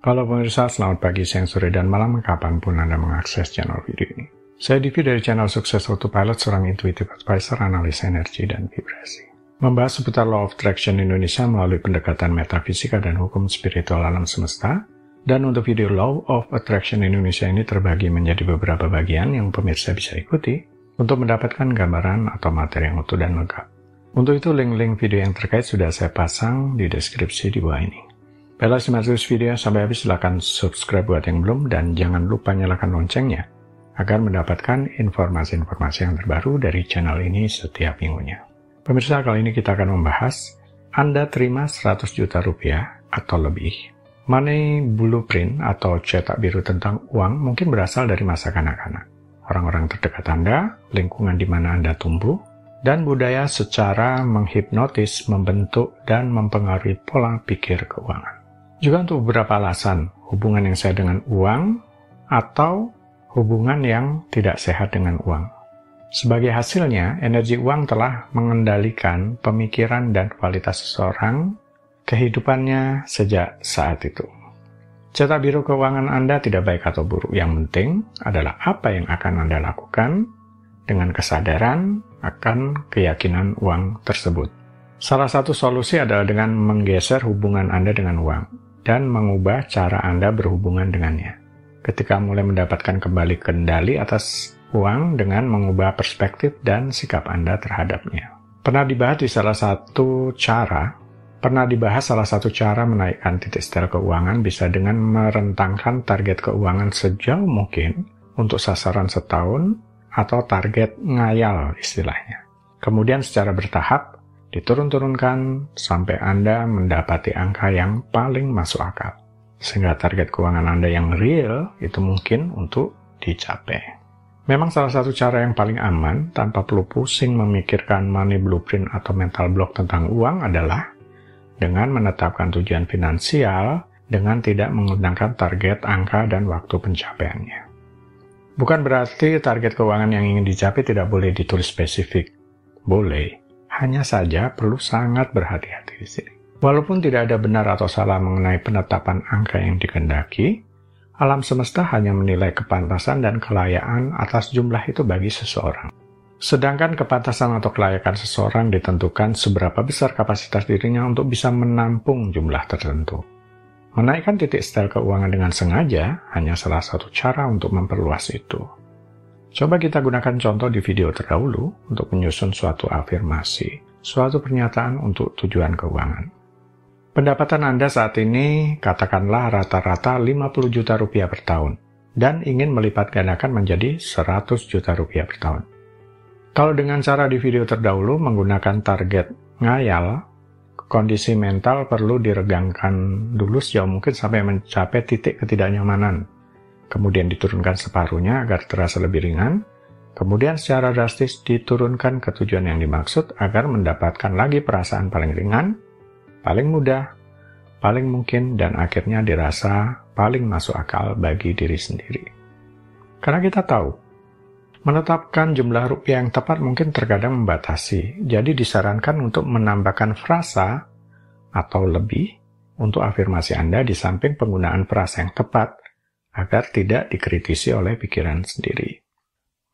Halo pemirsa, selamat pagi, siang, sore, dan malam kapanpun Anda mengakses channel video ini. Saya Divi dari channel Sukses Autopilot, seorang intuitive advisor, analis energi, dan vibrasi. Membahas seputar Law of Attraction Indonesia melalui pendekatan metafisika dan hukum spiritual alam semesta. Dan untuk video Law of Attraction Indonesia ini terbagi menjadi beberapa bagian yang pemirsa bisa ikuti untuk mendapatkan gambaran atau materi yang utuh dan lengkap. Untuk itu link-link video yang terkait sudah saya pasang di deskripsi di bawah ini. Bila simak terus video sampai habis, silahkan subscribe buat yang belum, dan jangan lupa nyalakan loncengnya agar mendapatkan informasi-informasi yang terbaru dari channel ini setiap minggunya. Pemirsa, kali ini kita akan membahas Anda terima 100 juta rupiah atau lebih. Money blueprint atau cetak biru tentang uang mungkin berasal dari masa kanak-kanak, orang-orang terdekat Anda, lingkungan di mana Anda tumbuh, dan budaya secara menghipnotis, membentuk, dan mempengaruhi pola pikir keuangan. Juga untuk beberapa alasan, hubungan yang sehat dengan uang atau hubungan yang tidak sehat dengan uang. Sebagai hasilnya, energi uang telah mengendalikan pemikiran dan kualitas seseorang, kehidupannya sejak saat itu. Cetak biru keuangan Anda tidak baik atau buruk, yang penting adalah apa yang akan Anda lakukan dengan kesadaran akan keyakinan uang tersebut. Salah satu solusi adalah dengan menggeser hubungan Anda dengan uang dan mengubah cara Anda berhubungan dengannya. Ketika mulai mendapatkan kembali kendali atas uang dengan mengubah perspektif dan sikap Anda terhadapnya. Pernah dibahas salah satu cara menaikkan titik setel keuangan bisa dengan merentangkan target keuangan sejauh mungkin untuk sasaran setahun atau target ngayal istilahnya. Kemudian secara bertahap diturun-turunkan sampai Anda mendapati angka yang paling masuk akal. Sehingga target keuangan Anda yang real itu mungkin untuk dicapai. Memang salah satu cara yang paling aman tanpa perlu pusing memikirkan money blueprint atau mental block tentang uang adalah dengan menetapkan tujuan finansial dengan tidak menggunakan target, angka, dan waktu pencapaiannya. Bukan berarti target keuangan yang ingin dicapai tidak boleh ditulis spesifik. Boleh. Hanya saja perlu sangat berhati-hati di sini. Walaupun tidak ada benar atau salah mengenai penetapan angka yang dikehendaki, alam semesta hanya menilai kepantasan dan kelayakan atas jumlah itu bagi seseorang. Sedangkan kepantasan atau kelayakan seseorang ditentukan seberapa besar kapasitas dirinya untuk bisa menampung jumlah tertentu. Menaikkan titik setel keuangan dengan sengaja hanya salah satu cara untuk memperluas itu. Coba kita gunakan contoh di video terdahulu untuk menyusun suatu afirmasi, suatu pernyataan untuk tujuan keuangan. Pendapatan Anda saat ini katakanlah rata-rata 50 juta rupiah per tahun dan ingin melipat gandakan menjadi 100 juta rupiah per tahun. Kalau dengan cara di video terdahulu menggunakan target ngayal, kondisi mental perlu diregangkan dulu sejauh mungkin sampai mencapai titik ketidaknyamanan. Kemudian diturunkan separuhnya agar terasa lebih ringan, kemudian secara drastis diturunkan ke tujuan yang dimaksud agar mendapatkan lagi perasaan paling ringan, paling mudah, paling mungkin, dan akhirnya dirasa paling masuk akal bagi diri sendiri. Karena kita tahu, menetapkan jumlah rupiah yang tepat mungkin terkadang membatasi, jadi disarankan untuk menambahkan frasa atau lebih untuk afirmasi Anda di samping penggunaan frasa yang tepat, agar tidak dikritisi oleh pikiran sendiri.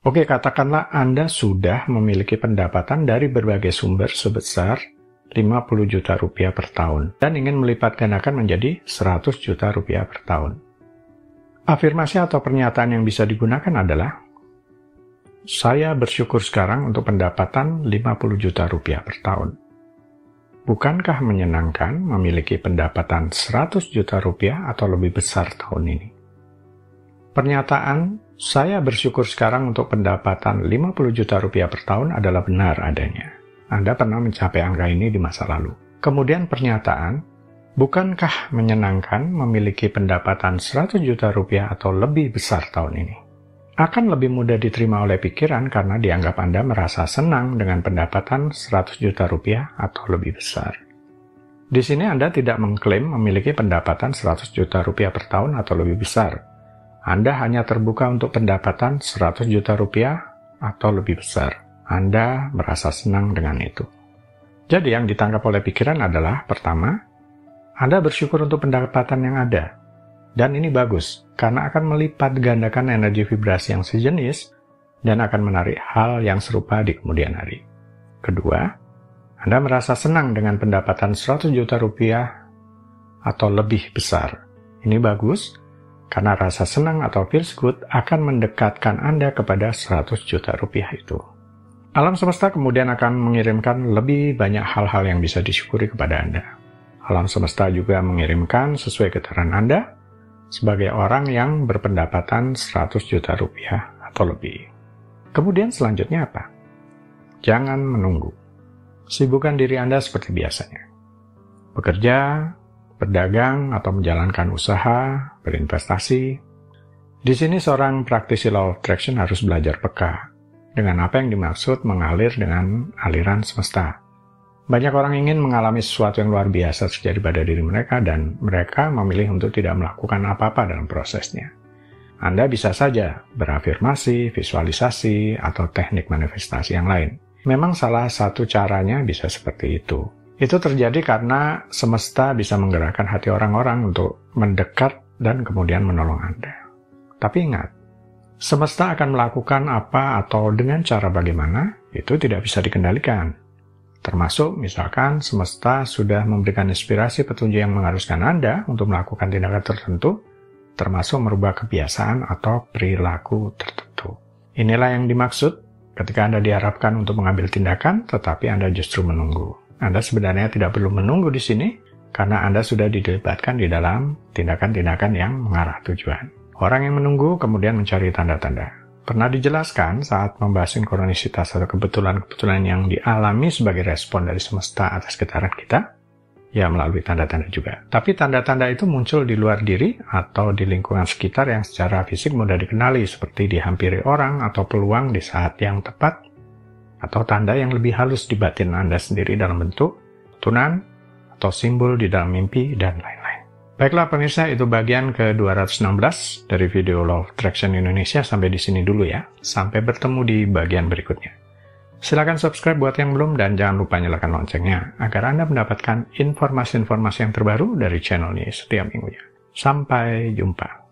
Oke, katakanlah Anda sudah memiliki pendapatan dari berbagai sumber sebesar 50 juta rupiah per tahun dan ingin melipat gandakan menjadi 100 juta rupiah per tahun. Afirmasi atau pernyataan yang bisa digunakan adalah, saya bersyukur sekarang untuk pendapatan 50 juta rupiah per tahun. Bukankah menyenangkan memiliki pendapatan 100 juta rupiah atau lebih besar tahun ini? Pernyataan, saya bersyukur sekarang untuk pendapatan 50 juta rupiah per tahun adalah benar adanya. Anda pernah mencapai angka ini di masa lalu. Kemudian pernyataan, bukankah menyenangkan memiliki pendapatan 100 juta rupiah atau lebih besar tahun ini? Akan lebih mudah diterima oleh pikiran karena dianggap Anda merasa senang dengan pendapatan 100 juta rupiah atau lebih besar. Di sini Anda tidak mengklaim memiliki pendapatan 100 juta rupiah per tahun atau lebih besar. Anda hanya terbuka untuk pendapatan 100 juta rupiah atau lebih besar. Anda merasa senang dengan itu. Jadi yang ditangkap oleh pikiran adalah, pertama, Anda bersyukur untuk pendapatan yang ada. Dan ini bagus, karena akan melipat gandakan energi vibrasi yang sejenis dan akan menarik hal yang serupa di kemudian hari. Kedua, Anda merasa senang dengan pendapatan 100 juta rupiah atau lebih besar. Ini bagus, karena rasa senang atau feels good akan mendekatkan Anda kepada 100 juta rupiah itu. Alam semesta kemudian akan mengirimkan lebih banyak hal-hal yang bisa disyukuri kepada Anda. Alam semesta juga mengirimkan sesuai getaran Anda sebagai orang yang berpendapatan 100 juta rupiah atau lebih. Kemudian selanjutnya apa? Jangan menunggu. Sibukkan diri Anda seperti biasanya. Bekerja, berdagang, atau menjalankan usaha, berinvestasi. Di sini seorang praktisi Law of Attraction harus belajar peka dengan apa yang dimaksud mengalir dengan aliran semesta. Banyak orang ingin mengalami sesuatu yang luar biasa terjadi pada diri mereka dan mereka memilih untuk tidak melakukan apa-apa dalam prosesnya. Anda bisa saja berafirmasi, visualisasi, atau teknik manifestasi yang lain. Memang salah satu caranya bisa seperti itu. Itu terjadi karena semesta bisa menggerakkan hati orang-orang untuk mendekat dan kemudian menolong Anda. Tapi ingat, semesta akan melakukan apa atau dengan cara bagaimana, itu tidak bisa dikendalikan. Termasuk misalkan semesta sudah memberikan inspirasi petunjuk yang mengharuskan Anda untuk melakukan tindakan tertentu, termasuk merubah kebiasaan atau perilaku tertentu. Inilah yang dimaksud ketika Anda diharapkan untuk mengambil tindakan, tetapi Anda justru menunggu. Anda sebenarnya tidak perlu menunggu di sini, karena Anda sudah dilibatkan di dalam tindakan-tindakan yang mengarah tujuan. Orang yang menunggu kemudian mencari tanda-tanda. Pernah dijelaskan saat membahas sinkronisitas atau kebetulan-kebetulan yang dialami sebagai respon dari semesta atas getaran kita, ya melalui tanda-tanda juga. Tapi tanda-tanda itu muncul di luar diri atau di lingkungan sekitar yang secara fisik mudah dikenali, seperti dihampiri orang atau peluang di saat yang tepat, atau tanda yang lebih halus di batin Anda sendiri dalam bentuk tuntunan atau simbol di dalam mimpi, dan lain-lain. Baiklah pemirsa, itu bagian ke-216 dari video Law of Attraction Indonesia. Sampai di sini dulu ya. Sampai bertemu di bagian berikutnya. Silakan subscribe buat yang belum dan jangan lupa nyalakan loncengnya agar Anda mendapatkan informasi-informasi yang terbaru dari channel ini setiap minggunya. Sampai jumpa.